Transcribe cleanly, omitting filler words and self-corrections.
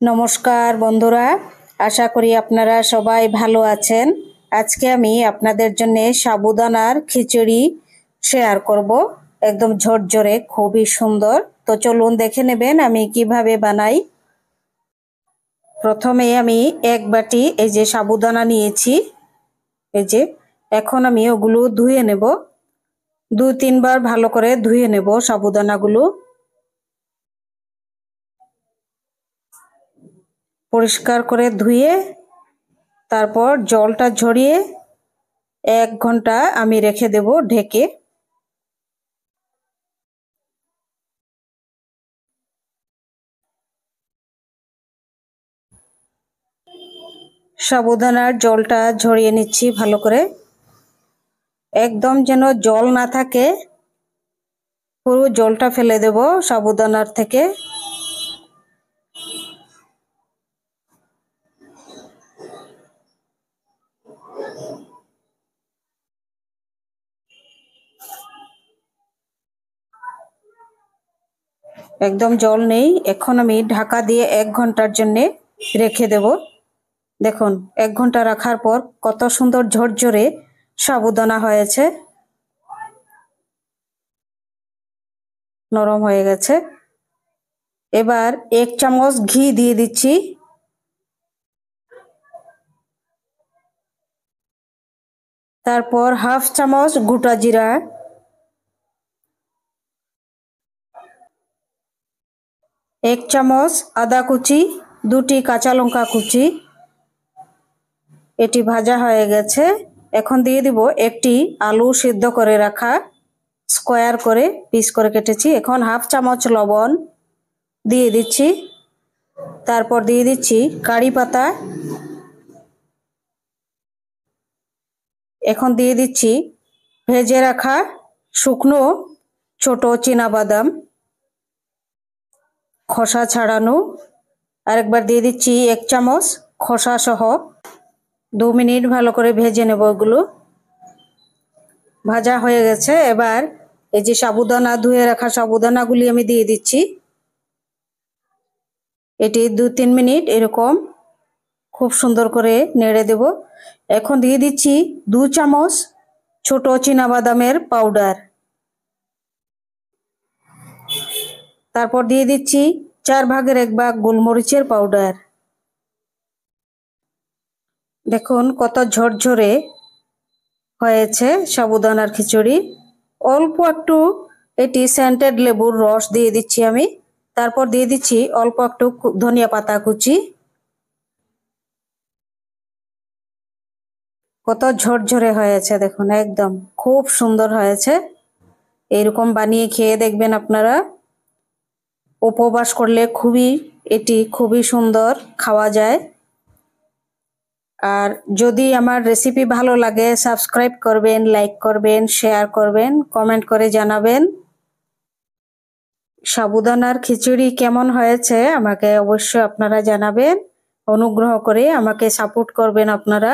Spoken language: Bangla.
নমস্কার বন্ধুরা, আশা করি আপনারা সবাই ভালো আছেন। আজকে আমি আপনাদের জন্য সাবুদানার খিচুড়ি শেয়ার করব, একদম ঝরঝরে, খুবই সুন্দর। তো চলুন দেখে নেবেন আমি কিভাবে বানাই। প্রথমে আমি এক বাটি এই যে সাবুদানা নিয়েছি, এই যে এখন আমি ওগুলো ধুয়ে নেব। 2-3 বার ভালো করে ধুয়ে নেব সাবুদানাগুলো। পরিষ্কার করে ধুয়ে তারপর জলটা ঝরিয়ে 1 ঘন্টা আমি রেখে দেব ঢেকে। সাবুদানার জলটা ঝরিয়ে নিচ্ছি ভালো করে, একদম যেন জল না থাকে, পুরো জলটা ফেলে দেব সাবুদানার থেকে। একদম জল নেই। এখন আমি ঢাকা দিয়ে 1 ঘন্টার জন্যে রেখে দেব। দেখুন 1 ঘন্টা রাখার পর কত সুন্দর ঝরঝরে সাবুদানা হয়েছে, নরম হয়ে গেছে। এবার 1 চামচ ঘি দিয়ে দিচ্ছি, তারপর হাফ চামচ গোটা জিরা, 1 চামচ আদা কুচি, 2টি কাঁচা লঙ্কা কুচি। এটি ভাজা হয়ে গেছে। এখন দিয়ে দিব একটি আলু সিদ্ধ করে রাখা, স্কোয়ার করে পিস করে কেটেছি। এখন হাফ চামচ লবণ দিয়ে দিচ্ছি, তারপর দিয়ে দিচ্ছি কারি পাতা। এখন দিয়ে দিচ্ছি ভেজে রাখা শুকনো ছোট চীনাবাদাম, খোসা ছাড়ানো। আরেকবার দিয়ে দিচ্ছি 1 চামচ খোসা সহ। 2 মিনিট ভালো করে ভেজে নেব ওগুলো। ভাজা হয়ে গেছে। এবার এই যে সাবুদানা, ধুয়ে রাখা সাবুদানাগুলি আমি দিয়ে দিচ্ছি। এটি 2-3 মিনিট এরকম খুব সুন্দর করে নেড়ে দেব। এখন দিয়ে দিচ্ছি 2 চামচ ছোট চীনাবাদামের পাউডার, তারপর দিয়ে দিচ্ছি 4 ভাগের 1 ভাগ গোলমরিচের পাউডার। দেখুন কত ঝরঝরে হয়েছে সাবুদানার খিচুড়ি। অল্প একটু এটি সেন্টেড লেবুর রস দিয়ে দিচ্ছি আমি, তারপর দিয়ে দিচ্ছি অল্প একটু ধনিয়া পাতা কুচি। কত ঝরঝরে হয়েছে দেখুন, একদম খুব সুন্দর হয়েছে। এরকম বানিয়ে খেয়ে দেখবেন আপনারা। উপবাস করলে এটি খুবই সুন্দর খাওয়া যায়। আর যদি আমার রেসিপি ভালো লাগে সাবস্ক্রাইব করবেন, লাইক করবেন, শেয়ার করবেন, কমেন্ট করে জানাবেন। সাবুদানার খিচুড়ি কেমন হয়েছে আমাকে অবশ্যই আপনারা জানাবেন। অনুগ্রহ করে আমাকে সাপোর্ট করবেন আপনারা।